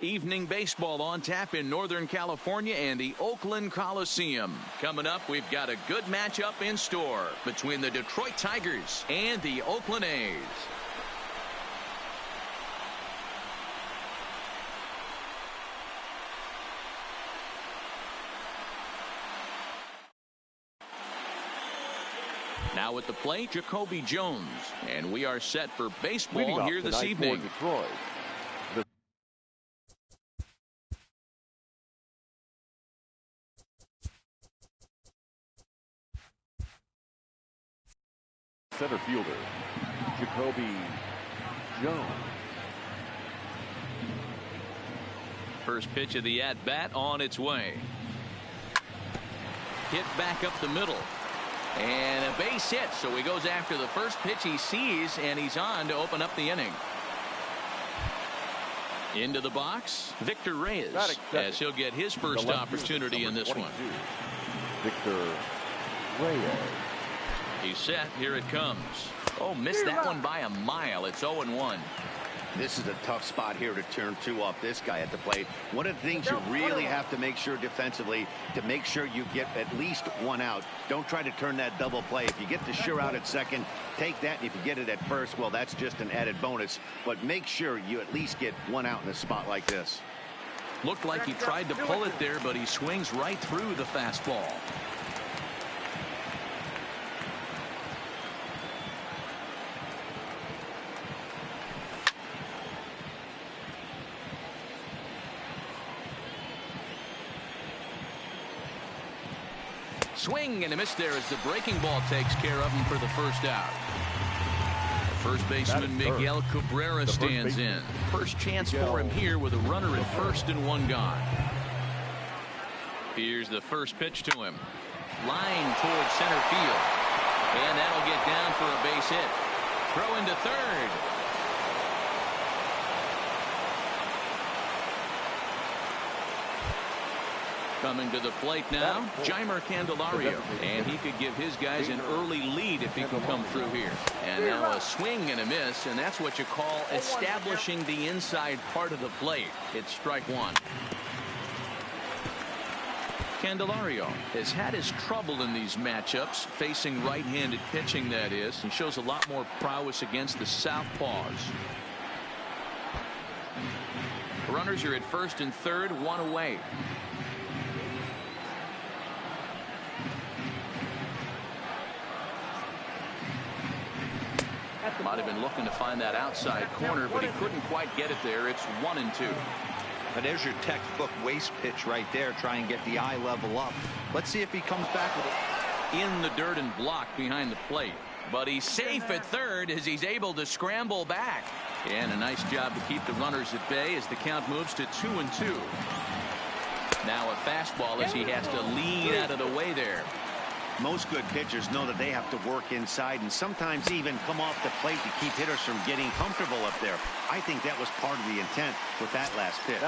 Evening baseball on tap in Northern California and the Oakland Coliseum. Coming up, we've got a good matchup in store between the Detroit Tigers and the Oakland A's. Now at the plate, Jacoby Jones. And we are set for baseball here this evening. Detroit. Center fielder, Jacoby Jones. First pitch of the at-bat on its way. Hit back up the middle. And a base hit, so he goes after the first pitch he sees, and he's on to open up the inning. Into the box, Victor Reyes, as he'll get his first opportunity in this one. Victor Reyes. He's set. Here it comes. Oh, missed that one by a mile. It's 0-1. This is a tough spot here to turn two off this guy at the plate. One of the things you really have to make sure defensively to make sure you get at least one out. Don't try to turn that double play. If you get the sure out at second, take that. And if you get it at first, well, that's just an added bonus. But make sure you at least get one out in a spot like this. Looked like he tried to pull it there, but he swings right through the fastball. Swing and a miss there as the breaking ball takes care of him for the first out. First baseman Miguel Cabrera stands in. First chance for him here with a runner at first and one gone. Here's the first pitch to him. Line towards center field. And that'll get down for a base hit. Throw into third. Coming to the plate now, Jeimer Candelario, and he could give his guys an early lead if he can come through here. And now a swing and a miss, and that's what you call establishing the inside part of the plate. It's strike one. Candelario has had his trouble in these matchups, facing right-handed pitching, that is, and shows a lot more prowess against the southpaws. Runners are at first and third, one away. Might have been looking to find that outside corner, but he couldn't quite get it there. It's 1-2. But there's your textbook waste pitch right there. Try and get the eye level up. Let's see if he comes back with it. In the dirt and blocked behind the plate. But he's safe at third as he's able to scramble back. And a nice job to keep the runners at bay as the count moves to 2-2. Now a fastball as he has to lean out of the way there. Most good pitchers know that they have to work inside and sometimes even come off the plate to keep hitters from getting comfortable up there. I think that was part of the intent with that last pitch.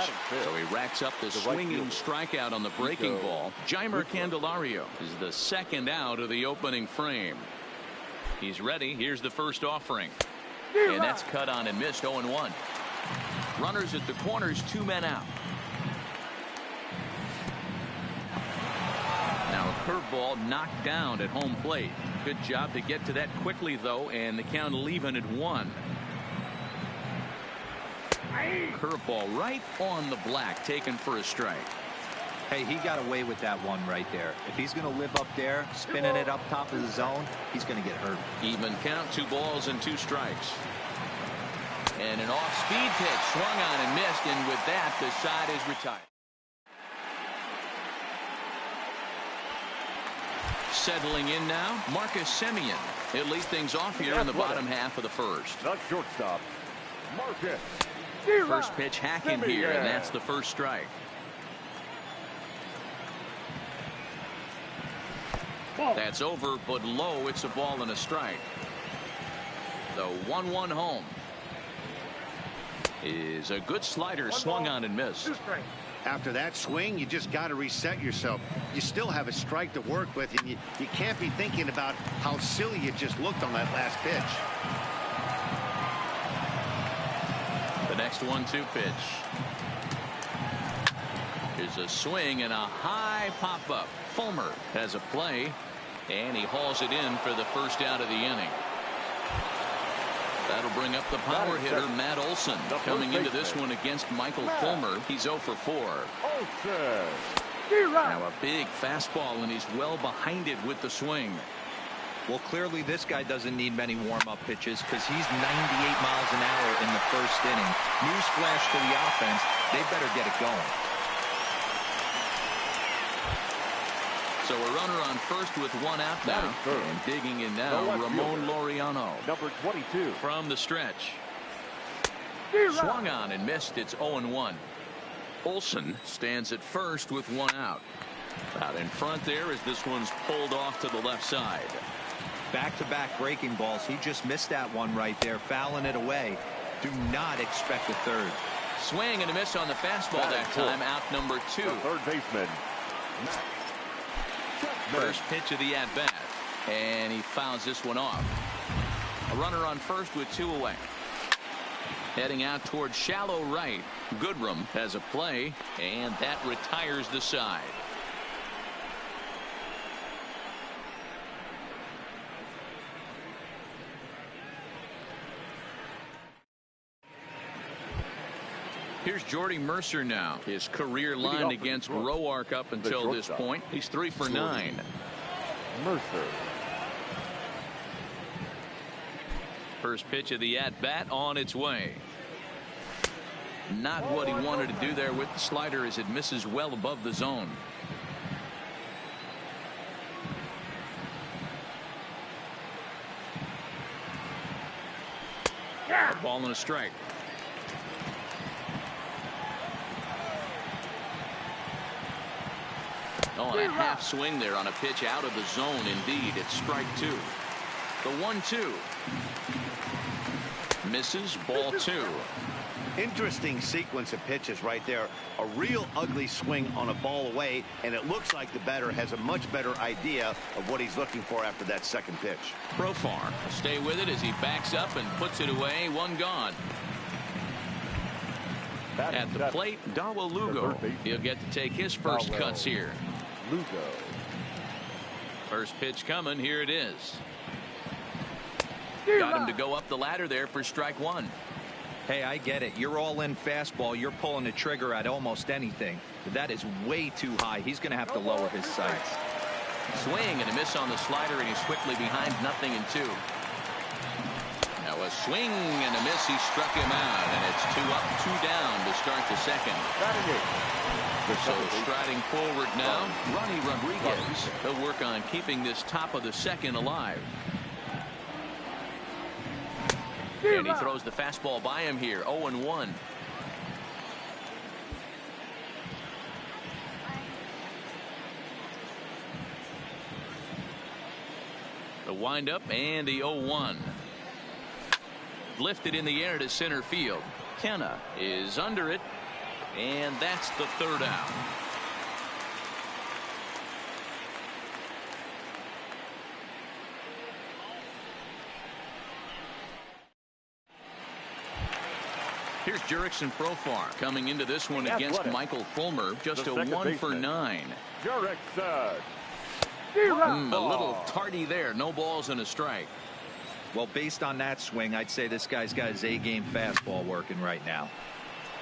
So he racks up the swinging strikeout on the breaking ball. Jeimer Candelario is the second out of the opening frame. He's ready. Here's the first offering. And that's cut on and missed. 0-1. Runners at the corners, two men out. Now a curveball knocked down at home plate. Good job to get to that quickly, though, and the count leaving at 1. Curveball right on the black, taken for a strike. Hey, he got away with that one right there. If he's going to live up there, spinning it up top of the zone, he's going to get hurt. Even count, 2 balls and 2 strikes. And an off-speed pitch swung on and missed, and with that, the side is retired. Settling in now, Marcus Semien. He'll lead things off here in the bottom half of the first. Not shortstop, Marcus. First pitch hacking here, and that's the first strike. That's over, but low. It's a ball and a strike. The 1-1 home is a good slider, swung on and missed. After that swing, you just got to reset yourself. You still have a strike to work with, and you can't be thinking about how silly it just looked on that last pitch. The next 1-2 pitch. Here's a swing and a high pop-up. Fulmer has a play, and he hauls it in for the first out of the inning. That'll bring up the power hitter, Matt Olson. Coming into this one against Michael Fulmer, he's 0 for 4. Now a big fastball, and he's well behind it with the swing. Well, clearly this guy doesn't need many warm-up pitches because he's 98 miles an hour in the first inning. Newsflash to the offense, they better get it going. So a runner on first with one out now. And digging in now, Ramon Laureano. Number 22. From the stretch. Swung on and missed. It's 0-1. Olson stands at first with one out. Out in front there as this one's pulled off to the left side. Back-to-back breaking balls. He just missed that one right there, fouling it away. Do not expect a third. Swing and a miss on the fastball that time. Out number 2. The third baseman. First pitch of the at-bat. And he fouls this one off. A runner on first with 2 away. Heading out towards shallow right. Goodrum has a play, and that retires the side. Here's Jordy Mercer now. His career line against Roark up until this point. He's 3 for 9. Mercer. First pitch of the at-bat on its way. Not what he wanted to do there with the slider as it misses well above the zone. A ball and a strike. Oh, and a half swing there on a pitch out of the zone. Indeed, it's strike 2. The 1-2. Misses, ball 2. Interesting sequence of pitches right there. A real ugly swing on a ball away, and it looks like the batter has a much better idea of what he's looking for after that second pitch. Profar will stay with it as he backs up and puts it away. One gone. At the plate, Dawa Lugo. He'll get to take his first cuts here. Lugo. First pitch coming. Here it is. Got him to go up the ladder there for strike 1. Hey, I get it. You're all in fastball. You're pulling the trigger at almost anything. But that is way too high. He's going to have to lower his sights. Swing and a miss on the slider, and he's quickly behind 0-2. Now a swing and a miss. He struck him out, and it's 2 up, 2 down to start the second. So striding forward now, Ronnie Rodriguez. He'll work on keeping this top of the second alive. And he throws the fastball by him here. 0-1. The windup and the 0-1. Lifted in the air to center field. Kenna is under it, and that's the third out. Here's Jurickson Profar coming into this one against Michael Fulmer. Just a 1 for 9. Jurickson. A little tardy there. No balls and a strike. Well, based on that swing, I'd say this guy's got his A-game fastball working right now.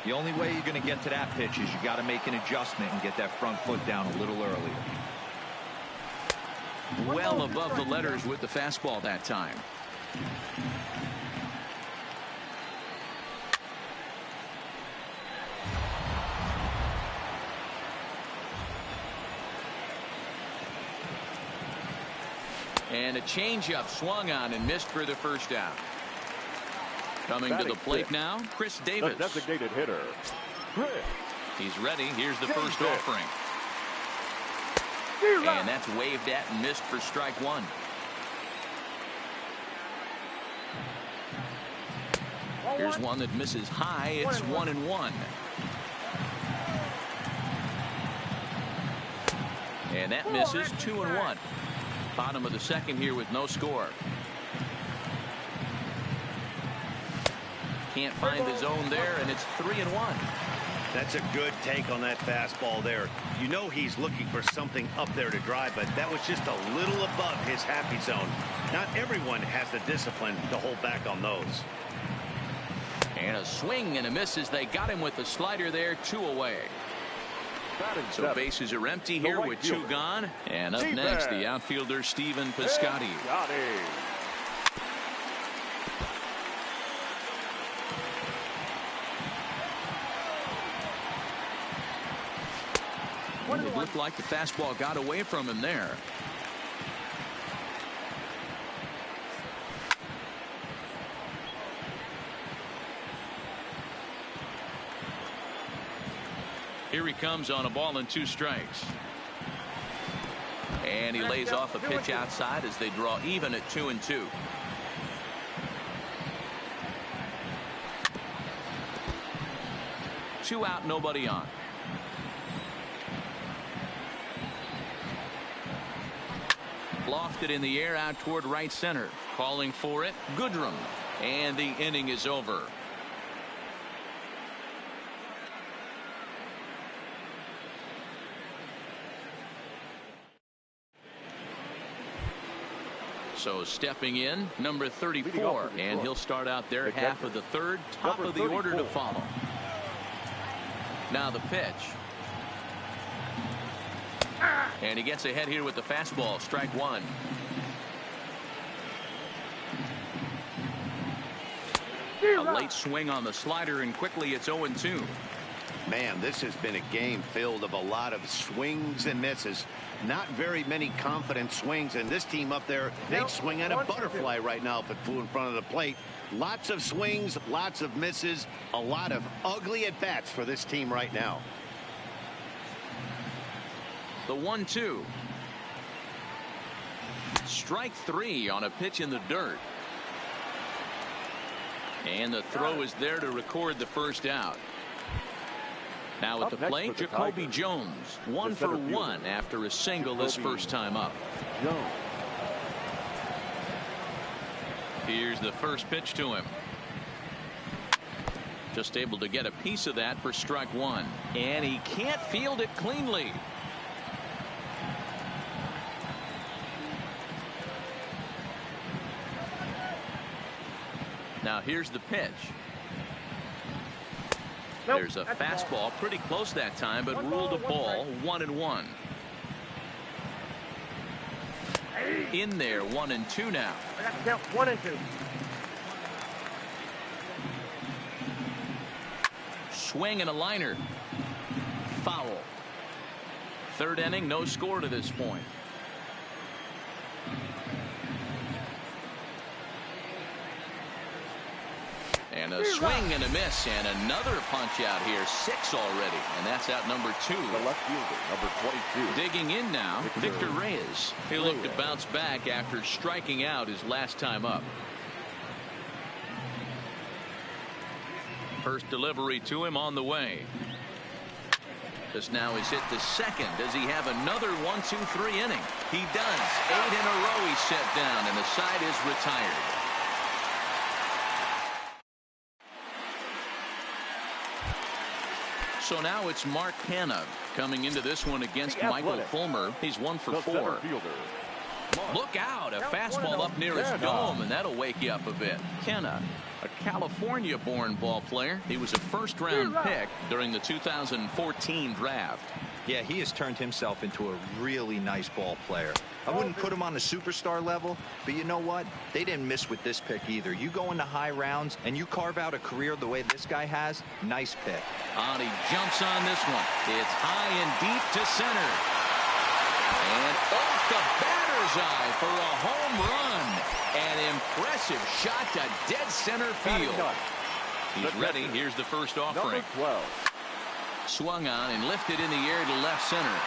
The only way you're going to get to that pitch is you got to make an adjustment and get that front foot down a little earlier. Well above the letters with the fastball that time. And a changeup swung on and missed for the first out. Coming to the plate now, Chris Davis. The designated hitter, Chris. He's ready. Here's the first offering. And that's waved at and missed for strike 1. Here's one that misses high. It's 1-1. And that misses. 2-1. Bottom of the second here with no score. Can't find the zone there, and it's 3-1. That's a good take on that fastball there. You know he's looking for something up there to drive, but that was just a little above his happy zone. Not everyone has the discipline to hold back on those. And a swing and a miss as they got him with the slider there, 2 away. So bases are empty here with 2 gone. And up next, the outfielder, Stephen Piscotty. Well, it looked like the fastball got away from him there. Here he comes on a ball and 2 strikes. And he lays off a pitch outside as they draw even at 2-2. Two out, nobody on. Lofted in the air out toward right center. Calling for it, Goodrum. And the inning is over. So stepping in, number 34, and he'll start out their half of the third, top of the order to follow. Now the pitch. And he gets ahead here with the fastball, strike 1. A late swing on the slider, and quickly it's 0-2. Man, this has been a game filled of a lot of swings and misses. Not very many confident swings, and this team up there, they'd swing at a butterfly right now if it flew in front of the plate. Lots of swings, lots of misses, a lot of ugly at-bats for this team right now. The 1-2. Strike 3 on a pitch in the dirt. And the throw is there to record the first out. Now at the plate, Jacoby Jones, 1 for 1 after a single this first time up. Here's the first pitch to him. Just able to get a piece of that for strike 1. And he can't field it cleanly. Now here's the pitch. There's a fastball pretty close that time, but ruled a ball, 1-1. In there, 1-2 now. I got to count 1-2. Swing and a liner. Foul. Third inning, no score to this point. And a swing and a miss, and another punch out here. 6 already, and that's out number 2. The left fielder, number 22. Digging in now, Victor Reyes. He'll look to bounce back after striking out his last time up. First delivery to him on the way. This now is hit to second. Does he have another 1-2-3 inning? He does. 8 in a row he's set down, and the side is retired. So now it's Mark Hanna coming into this one against Michael Fulmer. He's 1 for 4. Look out, a fastball up near his dome, and that'll wake you up a bit. Kenna, a California-born ball player. He was a first-round pick during the 2014 draft. Yeah, he has turned himself into a really nice ball player. I wouldn't put him on the superstar level, but you know what? They didn't miss with this pick either. You go into high rounds and you carve out a career the way this guy has, nice pick. And he jumps on this one. It's high and deep to center. And off the batter's eye for a home run. An impressive shot to dead center field. He's ready. Here's the first offering. Swung on and lifted in the air to left center.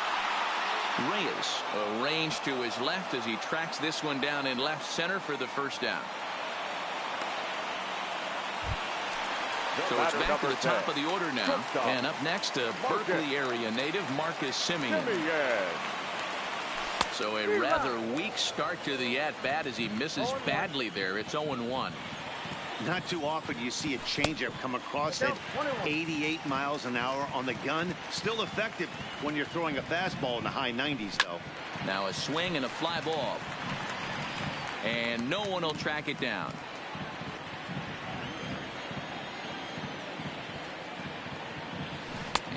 Reyes arranged to his left as he tracks this one down in left center for the first down. So it's back to the top of the order now. And up next, a Berkeley area native, Marcus Simeon. So a rather weak start to the at-bat as he misses badly there. It's 0-1. Not too often you see a changeup come across it. 88 miles an hour on the gun. Still effective when you're throwing a fastball in the high 90s, though. Now a swing and a fly ball. And no one will track it down.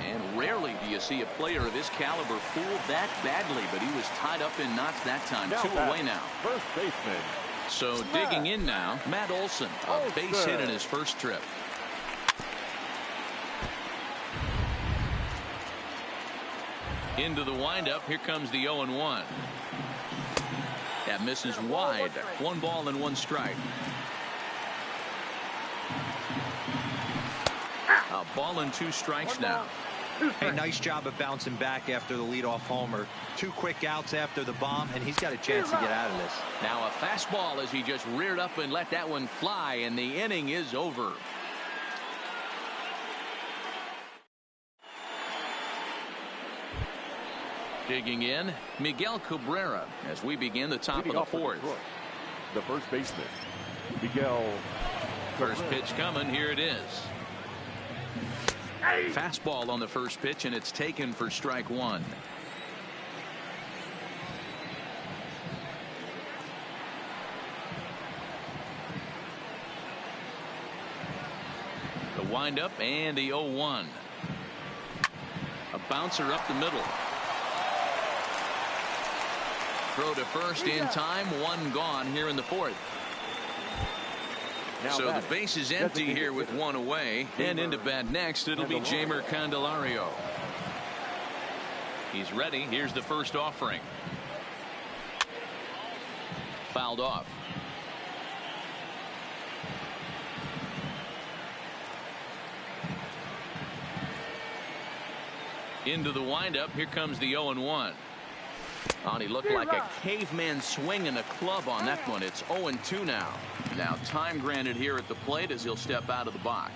And rarely do you see a player of his caliber fooled that badly, but he was tied up in knots that time. 2 away now. First baseman. So digging in now, Matt Olson, a base hit in his first trip. Into the windup. Here comes the 0-1. That misses wide. 1 ball and 1 strike. A ball and 2 strikes now. Hey, nice job of bouncing back after the leadoff homer. 2 quick outs after the bomb, and he's got a chance to get out of this. Now a fastball as he just reared up and let that one fly, and the inning is over. Digging in, Miguel Cabrera as we begin the top of the 4th. The first baseman, Miguel. First pitch coming. Here it is. Fastball on the first pitch, and it's taken for strike 1. The windup and the 0-1. A bouncer up the middle. Throw to first in time. 1 gone here in the 4th. So the base is empty here with 1 away, and into bat next it'll be Jeimer Candelario. He's ready. Here's the first offering. Fouled off. Into the windup. Here comes the 0-1. Oh, he looked like a caveman swinging a club on that one. It's 0-2 now. Now time granted here at the plate as he'll step out of the box.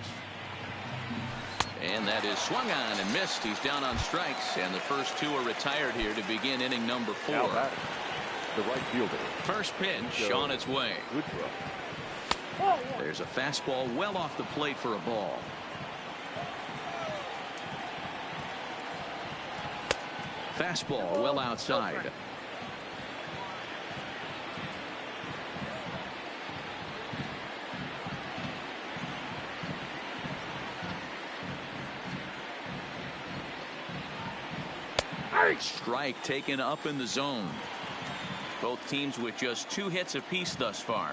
And that is swung on and missed. He's down on strikes, and the first 2 are retired here to begin inning number 4. The right fielder. First pitch on its way. There's a fastball well off the plate for a ball. Fastball well outside. Strike taken up in the zone. Both teams with just 2 hits apiece thus far.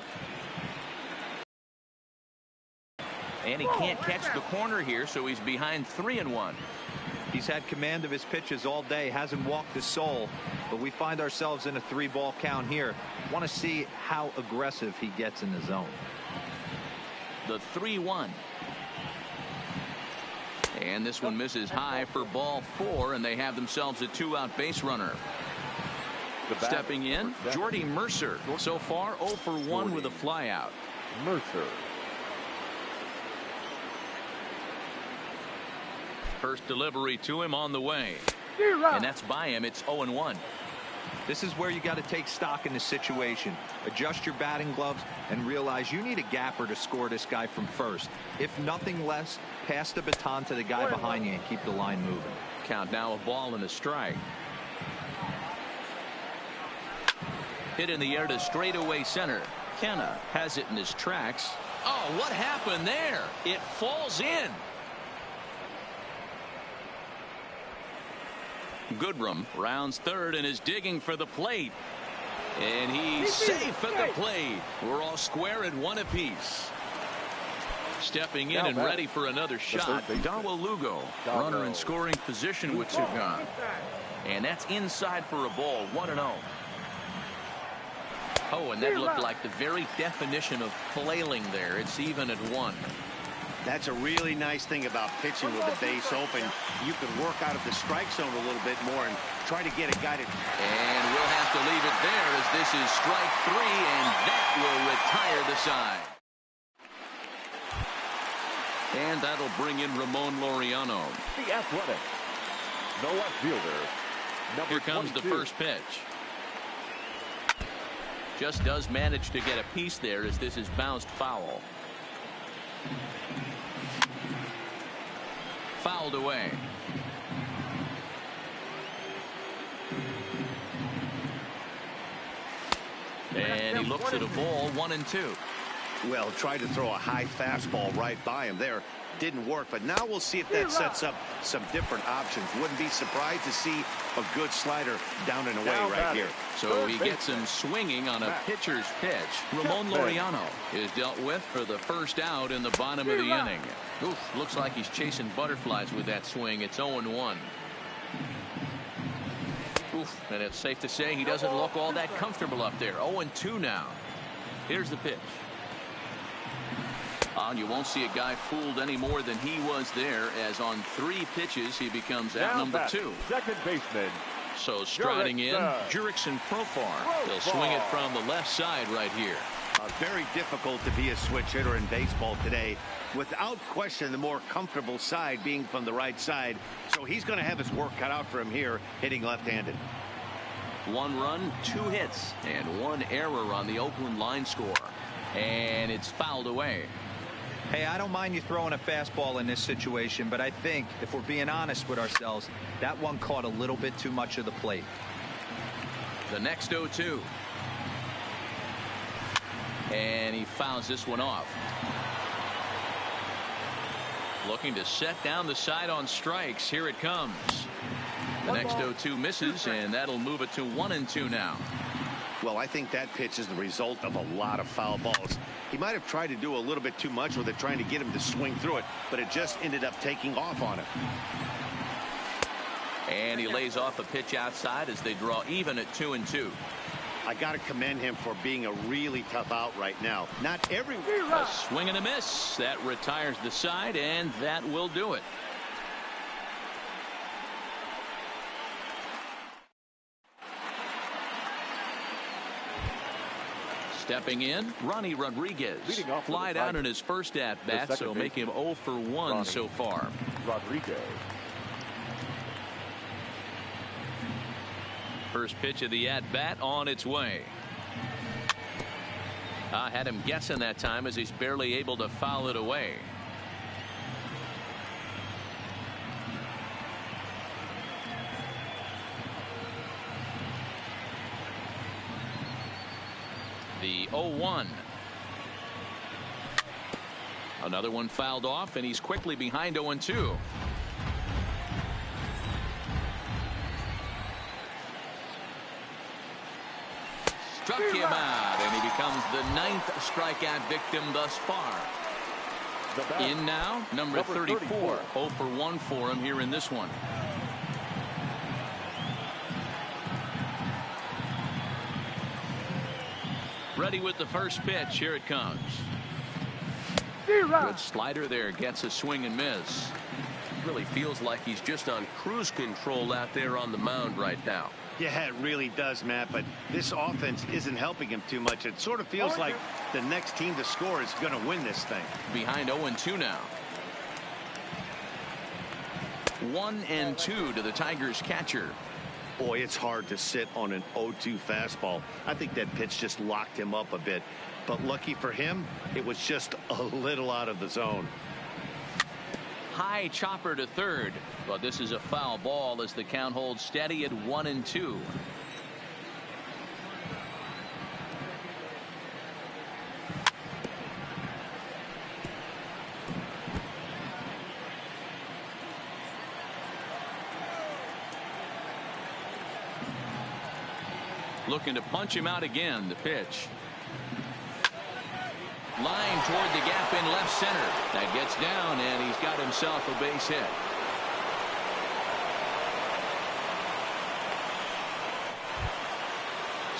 And he can't catch the corner here, so he's behind 3-1. He's had command of his pitches all day, hasn't walked a soul, but we find ourselves in a 3-ball count here. Want to see how aggressive he gets in the zone. The 3-1. And this one misses high for ball 4, and they have themselves a 2-out base runner. Stepping in, Jordy Mercer. So far 0 for 1 with a flyout. Mercer. First delivery to him on the way. And that's by him. It's 0-1. This is where you got to take stock in the situation. Adjust your batting gloves and realize you need a gapper to score this guy from first. If nothing less, pass the baton to the guy behind you and keep the line moving. Count now a ball and a strike. Hit in the air to straightaway center. Kenna has it in his tracks. Oh, what happened there? It falls in. Goodrum rounds third and is digging for the plate. And he's safe at the plate. We're all square at 1 apiece. Stepping in and ready for another shot. Dawa Lugo, runner in scoring position with 2 gone. And that's inside for a ball. 1-0. Oh, and that looked like the very definition of flailing there. It's even at 1. That's a really nice thing about pitching with the base open. You can work out of the strike zone a little bit more and try to get a guy to. And we'll have to leave it there as this is strike 3, and that will retire the side. And that'll bring in Ramon Laureano. The Athletic. No left fielder. Here comes 22. the first pitch. Just does manage to get a piece there as this is bounced foul. Fouled away. And he looks at a ball, 1-2. Well, tried to throw a high fastball right by him there. Didn't work, but now we'll see if that sets up some different options. Wouldn't be surprised to see a good slider down and away right here. So he gets him swinging on a pitcher's pitch. Ramon Laureano is dealt with for the first out in the bottom of the inning. Oof, looks like he's chasing butterflies with that swing. It's 0-1. Oof, and it's safe to say he doesn't look all that comfortable up there. 0-2 now. Here's the pitch. And you won't see a guy fooled any more than he was there, as on 3 pitches he becomes out number 2. Second baseman. So striding in, Jurickson Profar. He'll swing it from the left side right here. Very difficult to be a switch hitter in baseball today. Without question, the more comfortable side being from the right side. So he's going to have his work cut out for him here, hitting left-handed. 1 run, 2 hits, and 1 error on the Oakland line score. And it's fouled away. Hey, I don't mind you throwing a fastball in this situation, but I think, if we're being honest with ourselves, that one caught a little bit too much of the plate. The next 0-2. And he fouls this one off. Looking to set down the side on strikes. Here it comes. The next 0-2 misses, and that'll move it to 1-2 now. Well, I think that pitch is the result of a lot of foul balls. He might have tried to do a little bit too much with it, trying to get him to swing through it, but it just ended up taking off on him. And he lays off a pitch outside as they draw even at 2-2. I got to commend him for being a really tough out right now. Not every... A swing and a miss. That retires the side, and that will do it. Stepping in, Ronnie Rodriguez. Flied out in his first at-bat, so make him 0 for 1 so far. Rodriguez. First pitch of the at-bat on its way. I had him guessing that time, as he's barely able to foul it away. The 0-1. Another one fouled off, and he's quickly behind 0-2. Struck him out, and he becomes the 9th strikeout victim thus far. In now, number 34. 0 for 1 for him here in this one. Ready with the first pitch. Here it comes. Good slider there. Gets a swing and miss. Really feels like he's just on cruise control out there on the mound right now. Yeah, it really does, Matt, but this offense isn't helping him too much. It sort of feels like the next team to score is going to win this thing. Behind 0-2 now. 1-2 to the Tigers catcher. Boy, it's hard to sit on an 0-2 fastball. I think that pitch just locked him up a bit. But lucky for him, it was just a little out of the zone. High chopper to third, but this is a foul ball as the count holds steady at 1-2. Looking to punch him out again. The pitch. Line toward the gap in left center. That gets down, and he's got himself a base hit.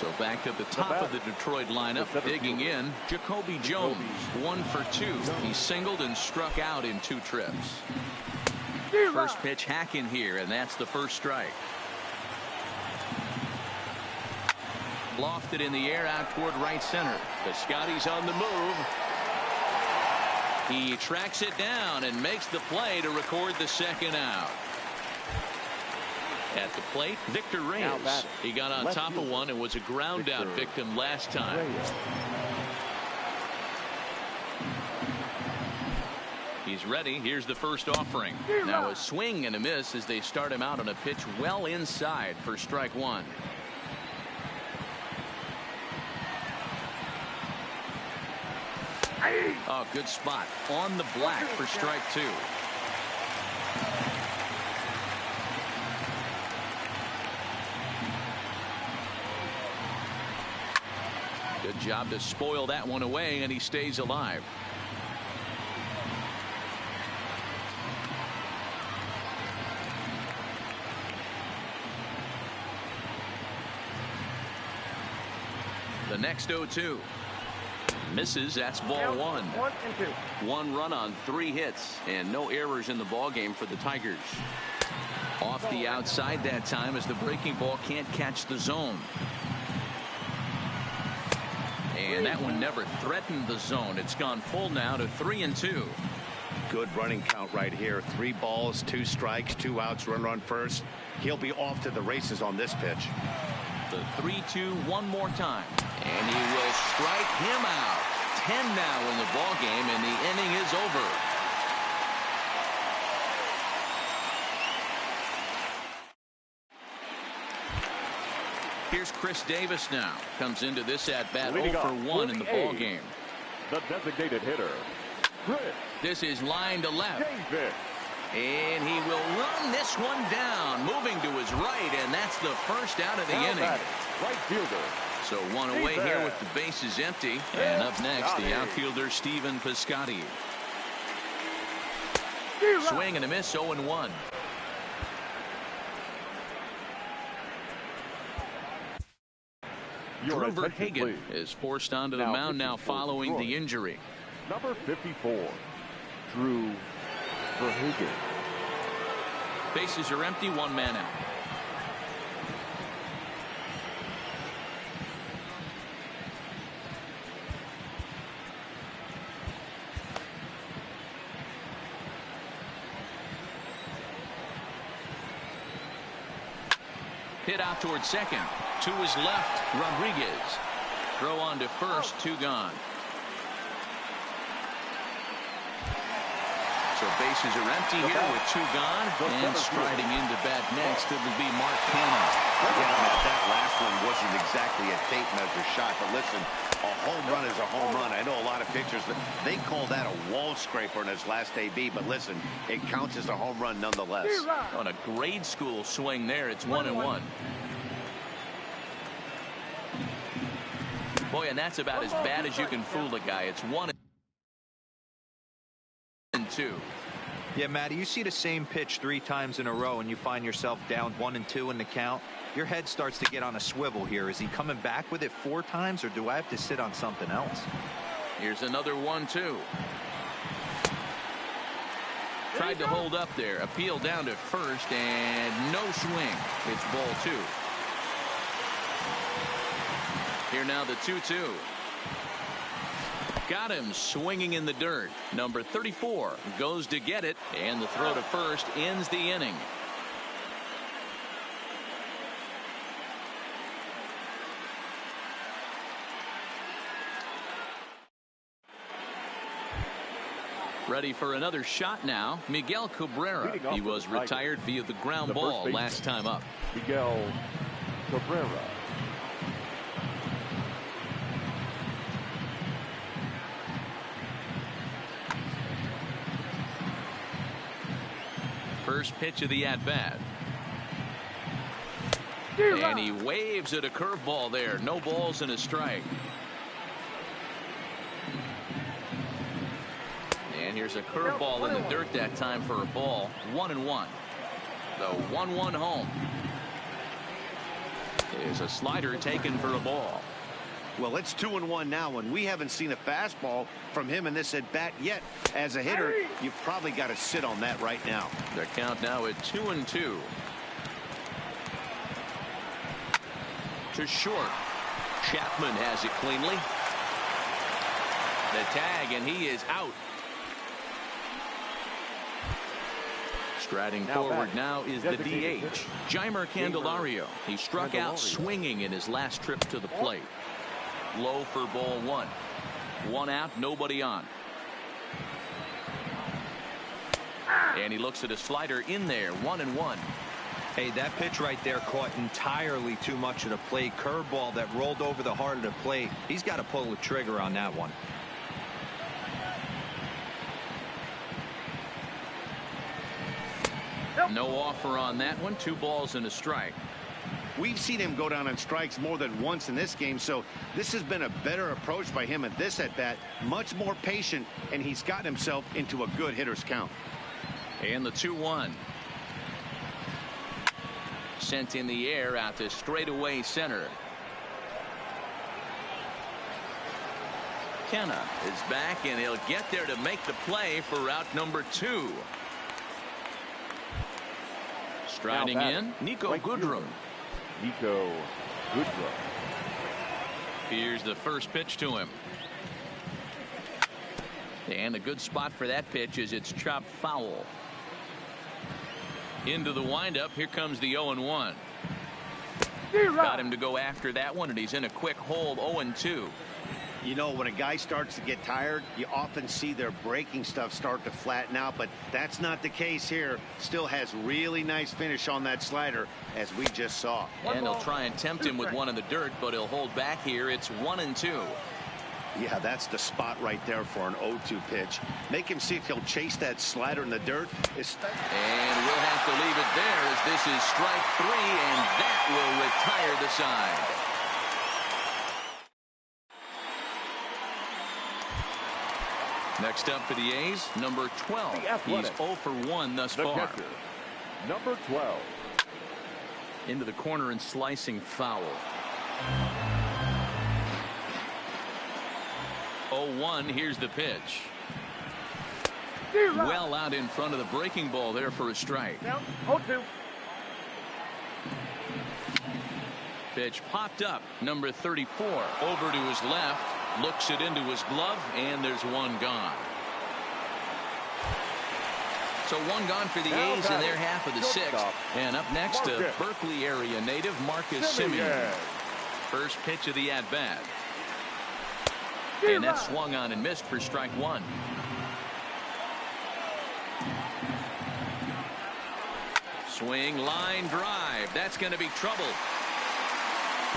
So back to the top of the Detroit lineup, digging in, Jacoby Jones, 1 for 2. He singled and struck out in 2 trips. First pitch hack in here, and that's the first strike. Lofted in the air out toward right center. The Scotty's on the move. He tracks it down and makes the play to record the second out. At the plate, Victor Reyes. He got on top of one and was a ground out victim last time. He's ready. Here's the first offering. Now a swing and a miss as they start him out on a pitch well inside for strike one. Oh, good spot on the black for strike two. Good job to spoil that one away, and he stays alive. The next 0-2. Misses. That's ball one. 1-2. One run on 3 hits and no errors in the ball game for the Tigers. Off the outside that time as the breaking ball can't catch the zone. And that one never threatened the zone. It's gone full now to 3-2. Good running count right here. 3 balls, 2 strikes, 2 outs, runner on first. He'll be off to the races on this pitch. The 3-2 one more time. And he will strike him out. 10 now in the ball game, and the inning is over. Here's Chris Davis now. Comes into this at bat 0 for 1 in the ball game. The designated hitter, Chris. This is line to left. Davis. And he will run this one down, moving to his right, and that's the first out of the inning. Right fielder. So one away here with the bases empty. And up next, the outfielder Stephen Piscotty. Swing and a miss, 0-1. Drew Verhagen is forced onto the mound now following the injury. Number 54, Drew Verhagen. Bases are empty, 1 man out. Hit out towards second. To his left, Rodriguez. Throw on to first, 2 gone. So bases are empty here with 2 gone. And striding into bat next, it will be Mark Cannon. Yeah, that last one wasn't exactly a tape measure shot, but listen, a home run is a home run. I know a lot of pitchers, they call that a wall scraper in his last AB, but listen, it counts as a home run nonetheless. On a grade school swing there, it's 1-1. Boy, and that's about as bad as you can fool a guy. It's 1-2. Yeah, Matty, you see the same pitch 3 times in a row and you find yourself down 1-2 in the count. Your head starts to get on a swivel here. Is he coming back with it 4 times, or do I have to sit on something else? Here's another 1-2. Tried to hold up there. Appeal down to first, and no swing. It's ball 2. Here now the 2-2. Got him swinging in the dirt. Number 34 goes to get it, and the throw to first ends the inning. Ready for another shot now, Miguel Cabrera. He was retired via the ground ball last time up. Miguel Cabrera. First pitch of the at-bat. And he waves at a curveball there. No balls and a strike. And here's a curveball in the dirt that time for a ball. 1-1. The 1-1 home. There's a slider taken for a ball. Well, it's 2-1 now, and we haven't seen a fastball from him in this at bat yet. As a hitter, you've probably got to sit on that right now. The count now at 2-2. To short. Chapman has it cleanly. The tag, and he is out. Striding forward now is the DH, Jeimer Candelario. He struck out swinging in his last trip to the plate. Low for ball 1. 1 out, nobody on. And he looks at a slider in there, 1-1. Hey, that pitch right there caught entirely too much of the plate. Curveball that rolled over the heart of the plate. He's got to pull the trigger on that one. No offer on that one. 2 balls and a strike. We've seen him go down on strikes more than once in this game, so this has been a better approach by him at this at-bat. Much more patient, and he's gotten himself into a good hitter's count. And the 2-1. Sent in the air out to straightaway center. Kenna is back, and he'll get there to make the play for out number 2. Striding in, Nico Goodrum. Nico Goodrum. Here's the first pitch to him. And a good spot for that pitch is it's chopped foul. Into the windup. Here comes the 0-1. Got him to go after that one, and he's in a quick hold. 0-2. You know, when a guy starts to get tired, you often see their breaking stuff start to flatten out, but that's not the case here. Still has really nice finish on that slider, as we just saw. And he'll try and tempt him with one in the dirt, but he'll hold back here. It's 1-2. Yeah, that's the spot right there for an 0-2 pitch. Make him see if he'll chase that slider in the dirt. And we'll have to leave it there, as this is strike 3, and that will retire the side. Next up for the A's, number 12. He's 0 for 1 thus far. Catcher, number 12. Into the corner and slicing foul. 0-1. Here's the pitch. Well out in front of the breaking ball there for a strike. 0-2. Pitch popped up. Number 34 over to his left. Looks it into his glove, and there's one gone. So one gone for the A's in their half of the 6th. And up next, a Berkeley area native, Marcus Semien. First pitch of the at-bat. And that swung on and missed for strike 1. Swing, line drive. That's going to be trouble.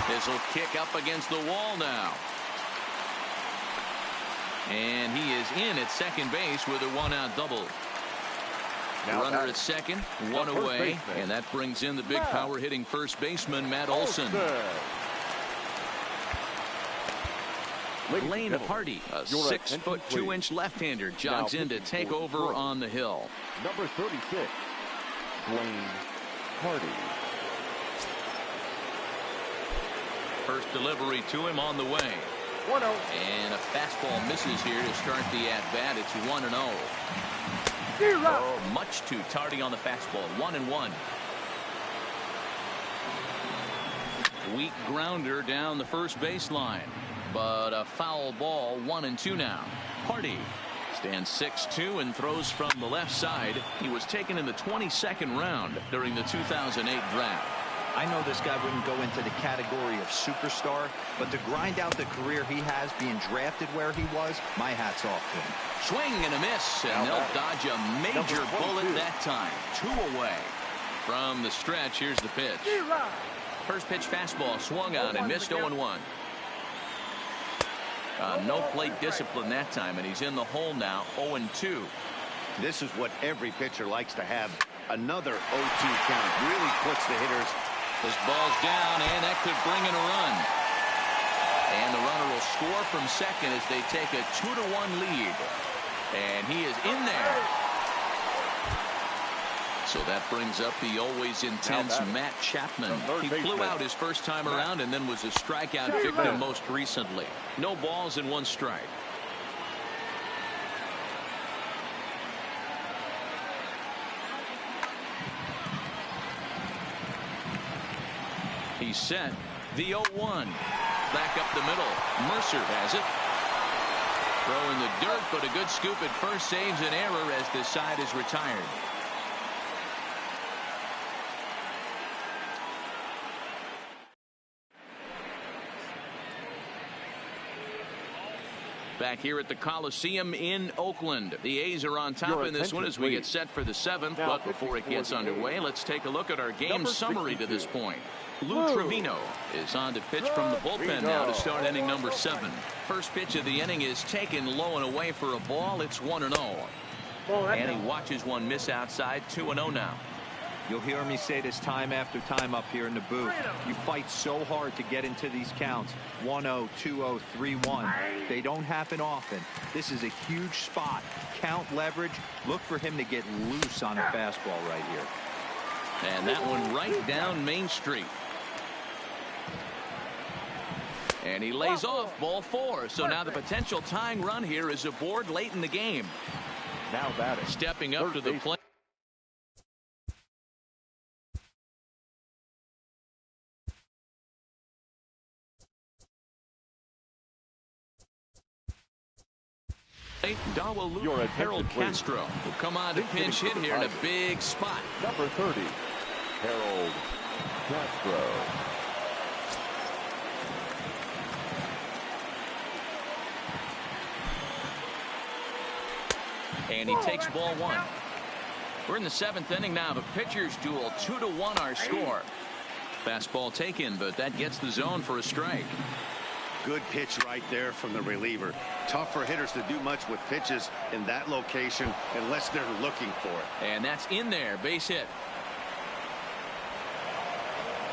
This will kick up against the wall now. And he is in at second base with a 1-out double. Runner at second, 1 away, and that brings in the big power hitting first baseman Matt Olson. Lane Hardy, a 6'2" left-hander, jogs in to take over on the hill. Number 36, Lane Hardy. First delivery to him on the way. 1-0. And a fastball misses here to start the at-bat. It's 1-0. Much too tardy on the fastball. 1-1. Weak grounder down the first baseline, but a foul ball. 1-2 now. Hardy stands 6'2" and throws from the left side. He was taken in the 22nd round during the 2008 draft. I know this guy wouldn't go into the category of superstar, but to grind out the career he has being drafted where he was, my hat's off to him. Swing and a miss, and they'll dodge a major bullet that time. 2 away from the stretch. Here's the pitch. First pitch fastball swung on and missed. 0-1. No plate discipline that time, and he's in the hole now. 0-2. This is what every pitcher likes to have. Another 0-2 count really puts the hitters. This ball's down, and that could bring in a run. And the runner will score from second as they take a 2-1 lead. And he is in there. So that brings up the always intense Matt Chapman. He flew out his first time around and then was a strikeout victim most recently. No balls and 1 strike. He's set. The 0-1. Back up the middle. Mercer has it. Throw in the dirt, but a good scoop at first saves an error as the side is retired. Back here at the Coliseum in Oakland. The A's are on top in this one as we get set for the 7th. But before it gets underway, let's take a look at our game summary to this point. Lou Trevino is on to pitch from the bullpen now to start inning number 7. First pitch of the inning is taken low and away for a ball. It's 1-0. And he watches one miss outside. 2-0 now. You'll hear me say this time after time up here in the booth. You fight so hard to get into these counts. 1-0, 2-0, 3-1. They don't happen often. This is a huge spot. Count leverage. Look for him to get loose on a fastball right here. And that one right down Main Street. And he lays off ball 4. So now the potential tying run here is aboard late in the game. Now batting. Stepping up to the plate. Dawalu Harold Castro will come on to pinch hit here in a big spot. Number 30, Harold Castro. And he takes ball 1. We're in the 7th inning now. The pitcher's duel. 2-1 our score. Fastball taken, but that gets the zone for a strike. Good pitch right there from the reliever. Tough for hitters to do much with pitches in that location unless they're looking for it. And that's in there. Base hit.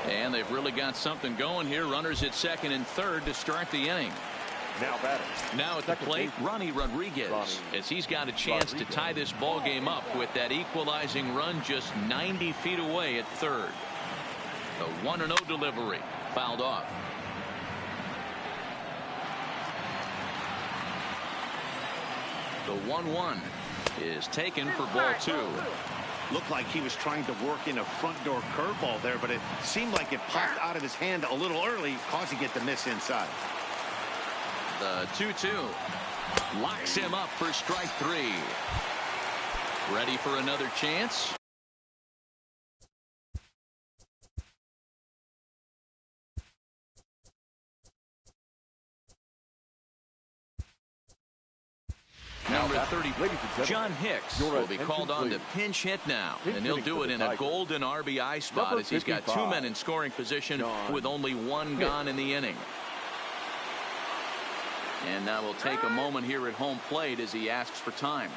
And they've really got something going here. Runners at 2nd and 3rd to start the inning. Now batting. Now at the plate, Ronnie Rodriguez, as he's got a chance to tie this ball game up with that equalizing run just 90 feet away at 3rd. The 1-0 delivery fouled off. The 1-1 is taken for ball 2. Looked like he was trying to work in a front door curveball there, but it seemed like it popped out of his hand a little early, causing it to miss inside. The 2-2 locks him up for strike 3. Ready for another chance? Number 30, John Hicks will be called on to pinch hit now, and he'll do it in a golden RBI spot as he's got 2 men in scoring position with only 1 gone in the inning. And now we'll take a moment here at home plate as he asks for time.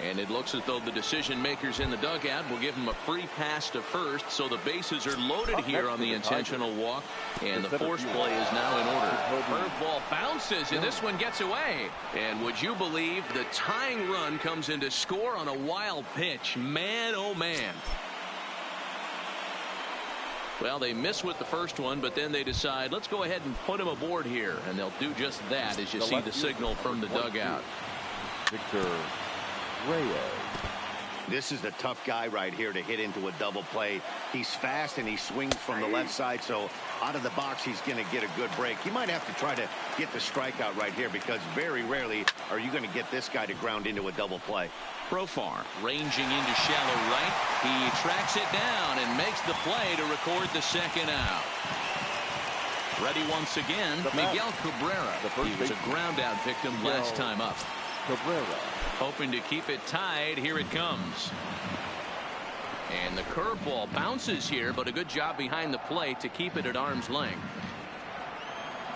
And it looks as though the decision makers in the dugout will give him a free pass to first, so the bases are loaded here on the intentional walk, and the force play is now in order. Curveball bounces, and this one gets away. And would you believe the tying run comes in to score on a wild pitch? Man, oh man. Well, they miss with the first one, but then they decide, let's go ahead and put him aboard here, and they'll do just that as you see the signal from the dugout. Victor Reyes. This is a tough guy right here to hit into a double play. He's fast and he swings from the left side, so out of the box he's going to get a good break. He might have to try to get the strikeout right here because very rarely are you going to get this guy to ground into a double play. Profar ranging into shallow right. He tracks it down and makes the play to record the 2nd out. Ready once again, Miguel Cabrera. He was a ground out victim last time up. Cabrera. Hoping to keep it tied. Here it comes. And the curveball bounces here, but a good job behind the plate to keep it at arm's length.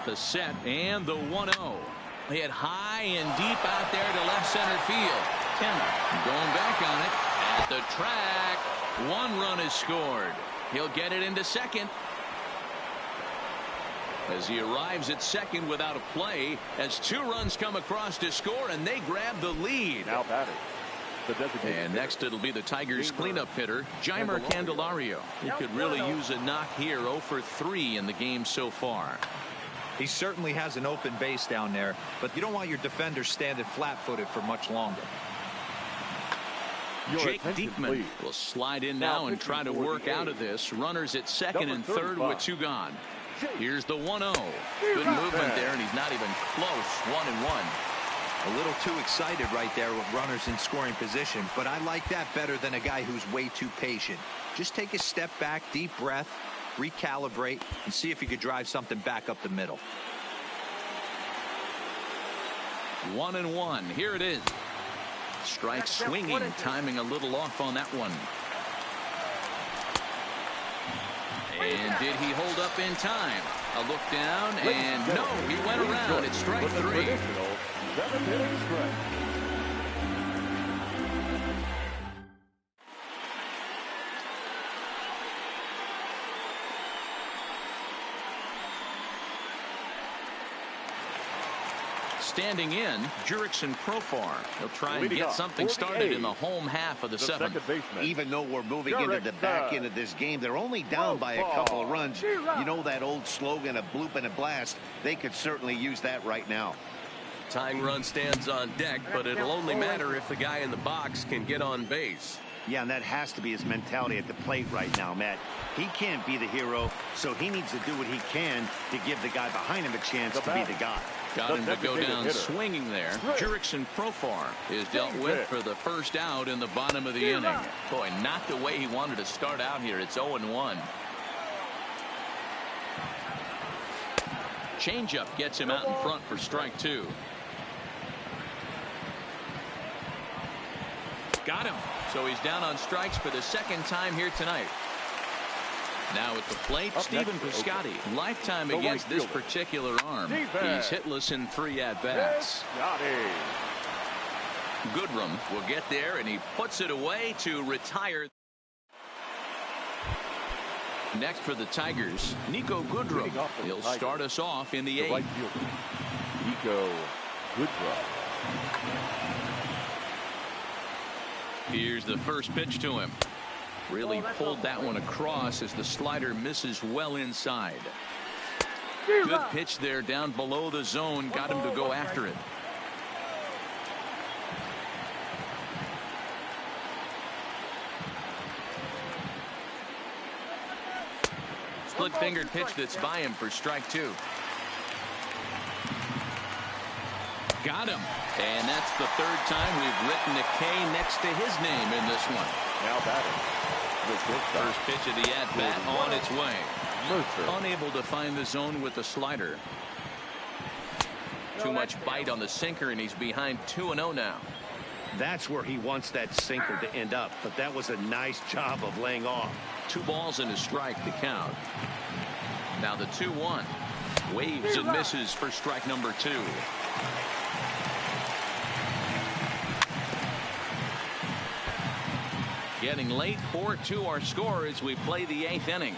The set and the 1-0. Hit high and deep out there to left center field. Kenner going back on it at the track. 1 run is scored. He'll get it into 2nd. As he arrives at 2nd without a play, as 2 runs come across to score, and they grab the lead. Now batting. And next it'll be the Tigers cleanup hitter, Jeimer Candelario. He could really use a knock here. 0 for 3 in the game so far. He certainly has an open base down there, but you don't want your defender standing flat-footed for much longer. Jake Diekman will slide in now and try to work out of this. Runners at 2nd and 3rd with 2 gone. Here's the 1-0. Good movement there, and he's not even close. 1-1. A little too excited right there with runners in scoring position, but I like that better than a guy who's way too patient. Just take a step back, deep breath, recalibrate, and see if you could drive something back up the middle. 1-1. Here it is. Strike swinging, timing a little off on that one. And did he hold up in time? A look down, and no, he went around. It's strike 3. Seventh-inning stretch. Standing in, Jurickson Profar. He'll try and get something started in the home half of the seventh. Even though we're moving into the back end of this game, they're only down by a couple of runs. You know that old slogan, a bloop and a blast? They could certainly use that right now. Tying run stands on deck, but it'll only matter if the guy in the box can get on base. Yeah, and that has to be his mentality at the plate right now, Matt. He can't be the hero, so he needs to do what he can to give the guy behind him a chance to be the guy. Got him to go down swinging there. Jurickson Profar is dealt with for the first out in the bottom of the inning. Boy, not the way he wanted to start out here. It's 0-1. Changeup gets him out in front for strike 2. Got him. So he's down on strikes for the second time here tonight. Now at the plate, Stephen Piscotty. Lifetime against this particular arm. He's hitless in 3 at-bats. Goodrum will get there, and he puts it away to retire. Next for the Tigers, Nico Goodrum. He'll start us off in the 8th. Nico Goodrum. Here's the first pitch to him. Really pulled that one across as the slider misses well inside. Good pitch there down below the zone. Got him to go after it. Split-fingered pitch that's by him for strike 2. Got him. And that's the 3rd time we've written a K next to his name in this one. Now batting. First pitch of the at-bat on its way. Unable to find the zone with the slider. Too much bite on the sinker, and he's behind 2-0 now. That's where he wants that sinker to end up, but that was a nice job of laying off. 2 balls and a strike to count. Now the 2-1. Waves and misses for strike number 2. Getting late, 4-2 our score as we play the 8th inning.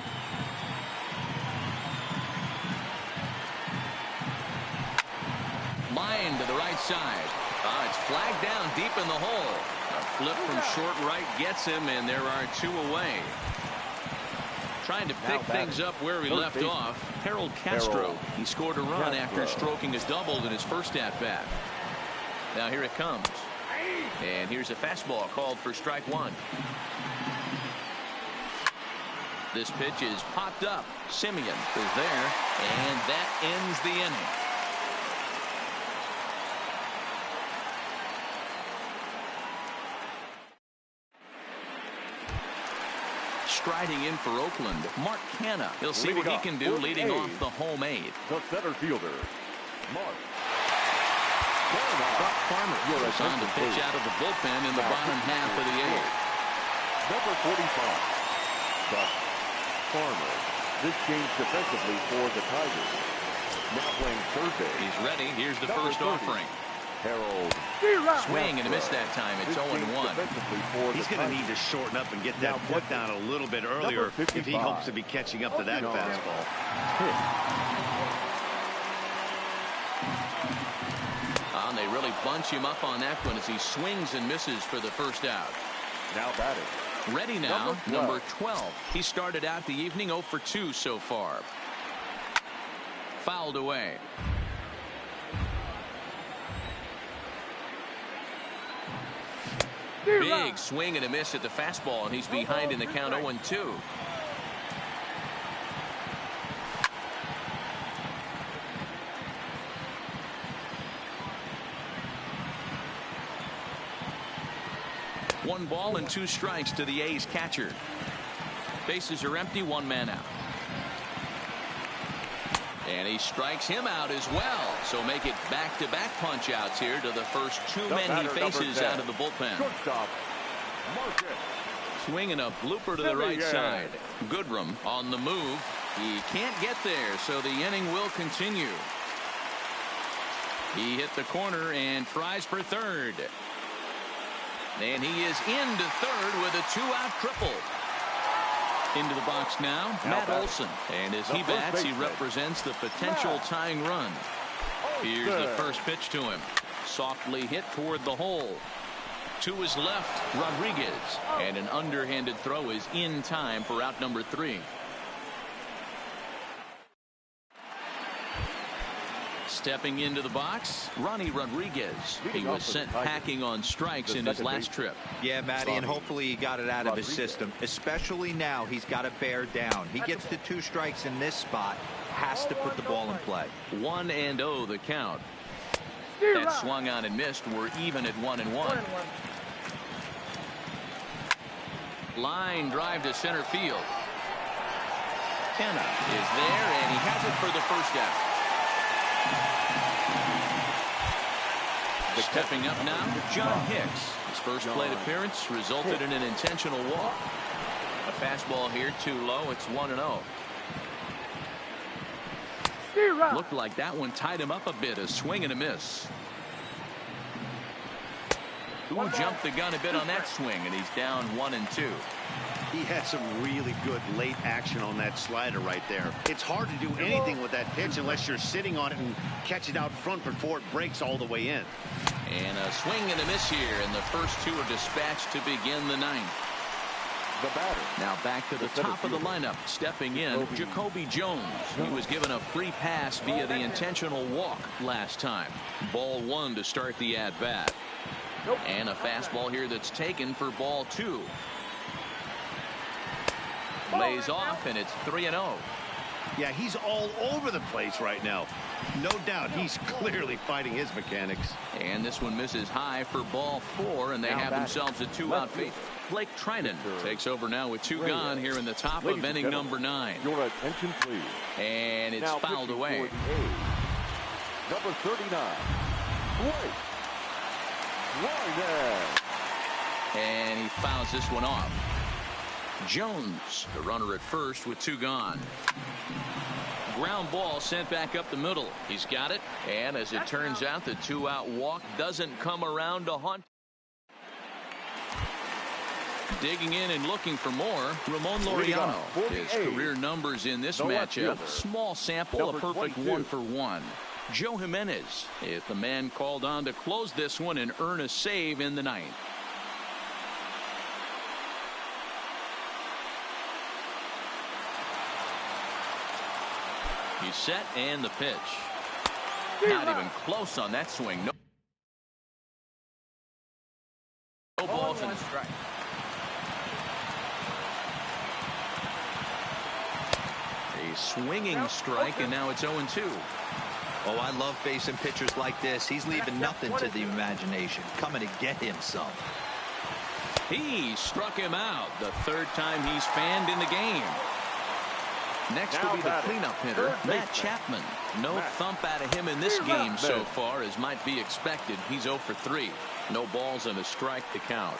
Line to the right side. It's flagged down deep in the hole. A flip from short right gets him, and there are 2 away. Trying to pick things up where he left off. Harold Castro. He scored a run after stroking a double in his first at-bat. Now here it comes. And here's a fastball called for strike 1. This pitch is popped up. Simeon is there, and that ends the inning. Striding in for Oakland, Mark Canha. He'll see what he can do leading off the home 8th. The center fielder, Mark. Buck Farmer goes on to pitch out of the bullpen in the bottom half of the 8th. Number 45, Buck Farmer. This changed defensively for the Tigers. Now playing third base. He's ready. Here's the first offering. Harold. Swing and a miss that time. It's 0-1. He's going to need to shorten up and get that foot down a little bit earlier if he hopes to be catching up to that fastball. And they really bunch him up on that one as he swings and misses for the first out. Now batting. Ready now, number 12. He started out the evening 0 for 2 so far. Fouled away. Big swing and a miss at the fastball, and he's behind in the count 0-2. One ball and 2 strikes to the A's catcher. Bases are empty, 1 man out. And he strikes him out as well. So make it back-to-back punch-outs here to the first two men he faces out of the bullpen. Shortstop, Marcus. Swinging a blooper to the right side. Goodrum on the move. He can't get there, so the inning will continue. He hit the corner and tries for third. And he is into third with a two-out triple. Into the box now, Matt Olson. And as he bats, he represents the potential tying run. Here's the first pitch to him. Softly hit toward the hole. To his left, Rodriguez. And an underhanded throw is in time for out number 3. Stepping into the box, Ronnie Rodriguez. He was sent packing on strikes in his last trip. Yeah, Matty, and hopefully he got it out of his system. Especially now, he's got to bear down. He gets the 2 strikes in this spot, has to put the ball in play. 1-0 the count. That swung on and missed. We're even at 1-1. Line drive to center field. Kenna is there, and he has it for the first out. Stepping up now, John Hicks. His first plate appearance resulted in an intentional walk. A fastball here too low. It's 1-0. Looked like that one tied him up a bit. A swing and a miss. Who jumped the gun a bit on that swing, and he's down 1-2. He had some really good late action on that slider right there. It's hard to do anything with that pitch unless you're sitting on it and catch it out front before it breaks all the way in. And a swing and a miss here, and the first 2 are dispatched to begin the 9th. The batter. Now back to the top of the lineup. Stepping in, Jacoby Jones. He was given a free pass via the intentional walk last time. Ball 1 to start the at-bat. And a fastball here that's taken for ball 2. Lays off, and it's 3-0. Yeah, he's all over the place right now. No doubt he's clearly fighting his mechanics. And this one misses high for ball 4, and they have themselves a 2-out feat. Blake Trinan takes over now with 2 gone here in the top of inning number 9. Your attention, please. And it's fouled away. Number 39. And he fouls this one off. Jones, the runner at first with 2 gone. Ground ball sent back up the middle. He's got it. And as it turns out, the 2-out walk doesn't come around to haunt. Digging in and looking for more, Ramon Laureano. His career numbers in this matchup. Small sample, a perfect 1-for-1. Joe Jimenez is the man called on to close this one and earn a save in the 9th. He's set, and the pitch. Not even close on that swing. No balls and a strike. A swinging strike, and now it's 0-2. Oh, I love facing pitchers like this. He's leaving nothing to the imagination. Coming to get him some. He struck him out the 3rd time he's fanned in the game. Next will be the cleanup hitter, Matt Chapman. No thump out of him in this game so far, as might be expected. He's 0 for 3. No balls and a strike to count.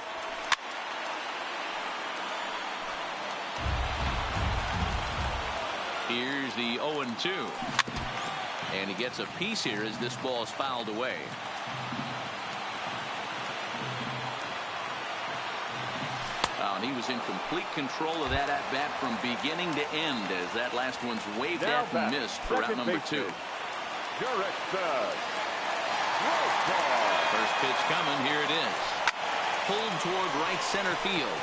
Here's the 0-2. And he gets a piece here as this ball is fouled away. And he was in complete control of that at-bat from beginning to end, as that last one's waved at and missed for out number 2. First pitch coming. Here it is. Pulled toward right center field.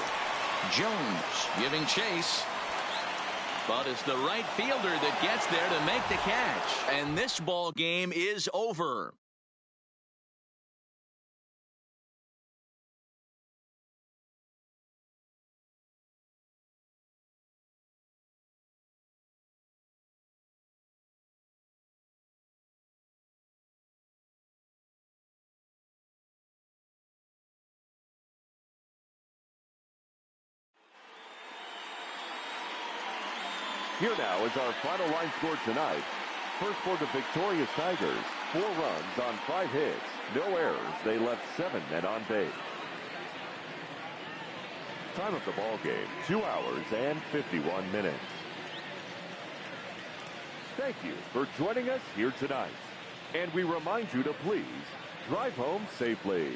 Jones giving chase. But it's the right fielder that gets there to make the catch. And this ball game is over. Here now is our final line score tonight. First for the victorious Tigers, 4 runs on 5 hits, no errors. They left 7 men on base. Time of the ball game, 2 hours and 51 minutes. Thank you for joining us here tonight. And we remind you to please drive home safely.